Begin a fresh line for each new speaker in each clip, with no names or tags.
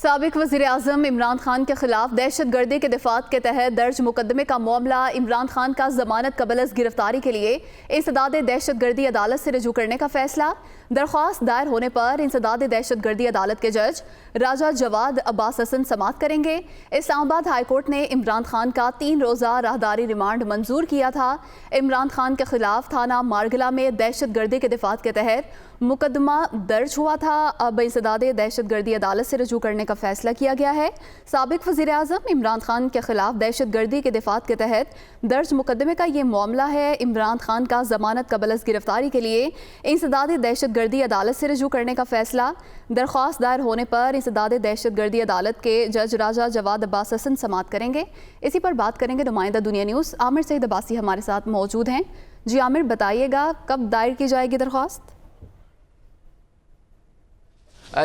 سابق وزیر اعظم عمران خان کے خلاف دہشت گردی کے دفعات کے تحت درج مقدمے کا معاملہ عمران خان کا ضمانت قبل از گرفتاری کے لیے انسداد دہشت گردی عدالت سے رجوع کرنے کا فیصلہ۔ درخواست دائر ہونے پر انسداد دہشت گردی عدالت کے جج راجہ جواد عباس حسن سماعت کریں گے۔ اسلام آباد ہائی کورٹ نے عمران خان کا 3 روزہ راہداری ریمانڈ منظور کیا تھا۔ عمران خان کے خلاف تھانہ مارگلہ میں دہشت گردی کے دفعات کے تحت مقدمہ درج ہوا تھا۔ اب انسداد دہشت گردی عدالت سے رجوع کرنے کا فیصلہ کیا گیا ہے۔ سابق وزیر اعظم عمران خان کے خلاف دہشت گردی کے دفعات کے تحت درج مقدمے کا یہ معاملہ ہے۔ عمران خان کا ضمانت قبل از گرفتاری کے لیے انسداد دہشت گردی عدالت سے رجوع کرنے کا فیصلہ۔ درخواست دائر ہونے پر انسداد دہشت گردی عدالت کے جج راجہ جواد عباس حسن سماعت کریں گے۔ اسی پر بات کریں گے نمائندہ دنیا نیوز عامر سعید عباسی ہمارے ساتھ موجود ہیں۔ جی عامر، بتائیے گا کب دائر کی جائے گی درخواست؟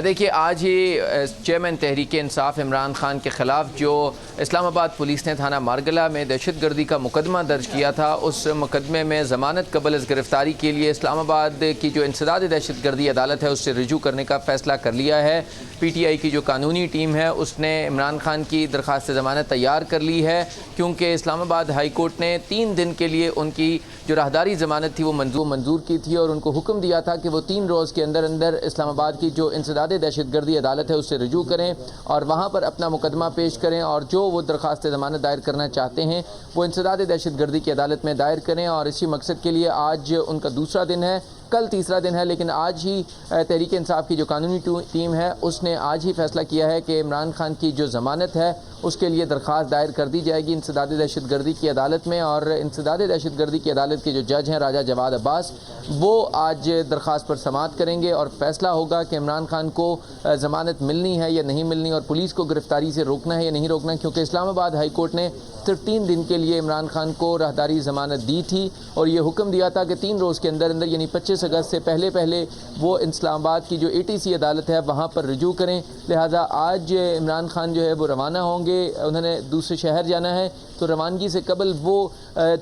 دیکھیے، آج ہی چیئرمین تحریک انصاف عمران خان کے خلاف جو اسلام آباد پولیس نے تھانہ مارگلہ میں دہشت گردی کا مقدمہ درج کیا تھا، اس مقدمے میں ضمانت قبل از گرفتاری کے لیے اسلام آباد کی جو انسداد دہشت گردی عدالت ہے اس سے رجوع کرنے کا فیصلہ کر لیا ہے۔ پی ٹی آئی کی جو قانونی ٹیم ہے اس نے عمران خان کی درخواست ضمانت تیار کر لی ہے، کیونکہ اسلام آباد ہائی کورٹ نے 3 دن کے لیے ان کی جو راہداری ضمانت تھی وہ منظور کی تھی اور ان کو حکم دیا تھا کہ وہ 3 روز کے اندر اسلام آباد کی جو انسداد دہشت گردی عدالت ہے اس سے رجوع کریں اور وہاں پر اپنا مقدمہ پیش کریں، اور جو وہ درخواست ضمانت دائر کرنا چاہتے ہیں وہ انسداد دہشت گردی کی عدالت میں دائر کریں۔ اور اسی مقصد کے لیے آج ان کا دوسرا دن ہے، کل تیسرا دن ہے، لیکن آج ہی تحریک انصاف کی جو قانونی ٹیم ہے اس نے آج ہی فیصلہ کیا ہے کہ عمران خان کی جو ضمانت ہے اس کے لیے درخواست دائر کر دی جائے گی انسداد دہشت گردی کی عدالت میں۔ اور انسداد دہشت گردی کی عدالت کے جو جج ہیں راجہ جواد عباس، وہ آج درخواست پر سماعت کریں گے اور فیصلہ ہوگا کہ عمران خان کو ضمانت ملنی ہے یا نہیں ملنی، اور پولیس کو گرفتاری سے روکنا ہے یا نہیں روکنا، کیونکہ اسلام آباد ہائی کورٹ نے صرف 3 دن کے لیے عمران خان کو راہداری ضمانت دی تھی اور یہ حکم دیا تھا کہ 3 روز کے اندر یعنی 25 اگست سے پہلے وہ اسلام آباد کی جو ATC عدالت ہے وہاں پر رجوع کریں۔ لہٰذا آج عمران خان جو ہے وہ روانہ ہوں گے، انہوں نے دوسرے شہر جانا ہے، تو روانگی سے قبل وہ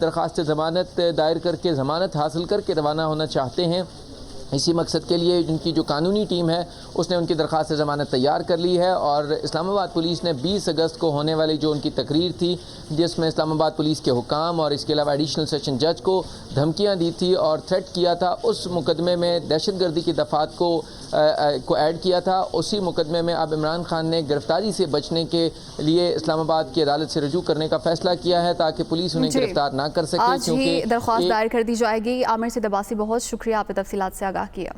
درخواست ضمانت دائر کر کے ضمانت حاصل کر کے روانہ ہونا چاہتے ہیں۔ اسی مقصد کے لیے ان کی جو قانونی ٹیم ہے اس نے ان کی درخواست ضمانت تیار کر لی ہے، اور اسلام آباد پولیس نے 20 اگست کو ہونے والی جو ان کی تقریر تھی جس میں اسلام آباد پولیس کے حکام اور اس کے علاوہ ایڈیشنل سیشن جج کو دھمکیاں دی تھی اور تھریٹ کیا تھا، اس مقدمے میں دہشت گردی کی دفعات کو ایڈ کیا تھا۔ اسی مقدمے میں اب عمران خان نے گرفتاری سے بچنے کے لیے اسلام آباد کی عدالت سے رجوع کرنے کا فیصلہ کیا ہے تاکہ پولیس انہیں گرفتار نہ کر سکے۔
آج ہی درخواست دائر کر دی جائے گی۔ عامر سعید عباسی، بہت شکریہ، آپ نے تفصیلات سے آگاہ کیا۔